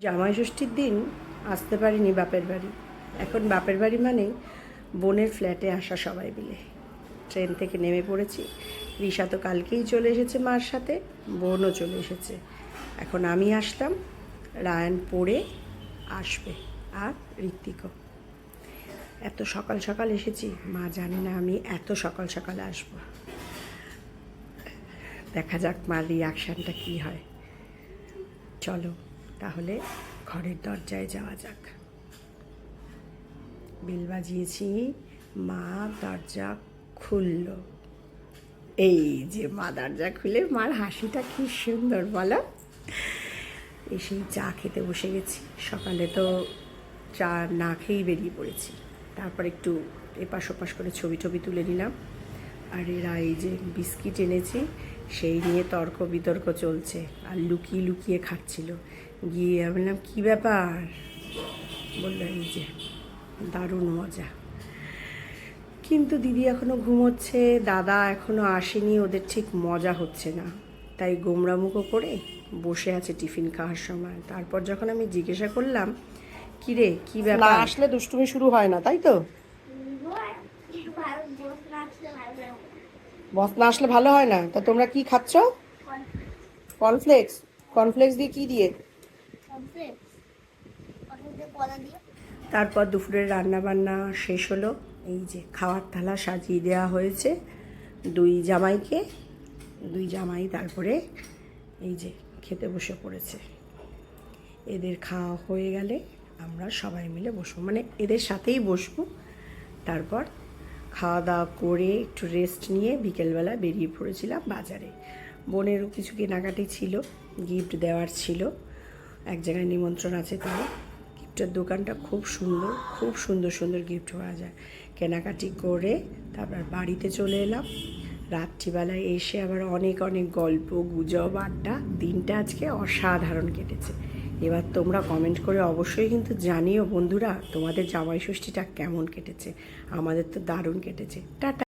জামাই ষষ্ঠীর দিন আসতে পারিনি বাপের বাড়ি। এখন বাপের বাড়ি মানেই বোনের ফ্ল্যাটে আসা সবাই মিলে। ট্রেন থেকে নেমে পড়েছি। রিশা তো কালকেই চলে এসেছে মার সাথে, বোনও চলে এসেছে। এখন আমি আসলাম, রায়ান পড়ে আসবে, আর ঋত্বিকও। এত সকাল সকাল এসেছি, মা জানে না আমি এত সকাল সকাল আসব। দেখা যাক মার রিয়াকশানটা কী হয়। চলো তাহলে ঘরের দরজায় যাওয়া যাক। বেল বাজিয়েছি, মা দরজা খুলল। এই যে মা দরজা খুলে, মার হাসিটা কি সুন্দর বলো। এসেই চা খেতে বসে গেছি। সকালে তো চা না খেয়েই বেরিয়ে পড়েছি। তারপর একটু এপাশ ওপাশ করে ছবি টবি তুলে নিলাম। আর এরা এই যে বিস্কিট এনেছি, সেই নিয়ে তর্ক বিতর্ক চলছে, আর লুকিয়ে লুকিয়ে খাচ্ছিল। গিয়ে আমি বললাম কী ব্যাপার, বললো এই যে দারুণ মজা। কিন্তু দিদি এখনও ঘুমোচ্ছে, দাদা এখনও আসেনি, ওদের ঠিক মজা হচ্ছে না। তাই গোমরামুখো করে বসে আছে টিফিন খাওয়ার সময়। তারপর যখন আমি জিজ্ঞাসা করলাম কী রে কী ব্যাপার, না আসলে দুষ্টুমি শুরু হয় না, তাই তো? বস না আসলে ভালো হয় না। তা তোমরা কি খাচ্ছ? কর্নফ্লেক্স। কর্নফ্লেক্স দিয়ে কি দিয়ে? তারপর দুপুরের রান্না বান্না শেষ হলো। এই যে খাওয়ার থালা সাজিয়ে দেওয়া হয়েছে দুই জামাইকে। দুই জামাই তারপরে এই যে খেতে বসে পড়েছে। এদের খাওয়া হয়ে গেলে আমরা সবাই মিলে বসবো, মানে এদের সাথেই বসবো। তারপর খাওয়া দাওয়া করে একটু রেস্ট নিয়ে বিকেলবেলা বেরিয়ে পড়েছিলাম বাজারে। বোনেরও কিছু কেনাকাটি ছিল, গিফট দেওয়ার ছিল, এক জায়গায় নিমন্ত্রণ আছে। তাই গিফটের দোকানটা খুব সুন্দর, খুব সুন্দর সুন্দর গিফট পাওয়া যায়। কেনাকাটি করে তারপর বাড়িতে চলে এলাম। রাত্রিবেলায় এসে আবার অনেক অনেক গল্প গুজব আড্ডা। দিনটা আজকে অসাধারণ কেটেছে। এবার তোমরা কমেন্ট করে অবশ্যই কিন্তু জানিও বন্ধুরা, তোমাদের জামাই ষষ্ঠীটা কেমন কেটেছে। আমাদের তো দারুণ কেটেছে। টাটা।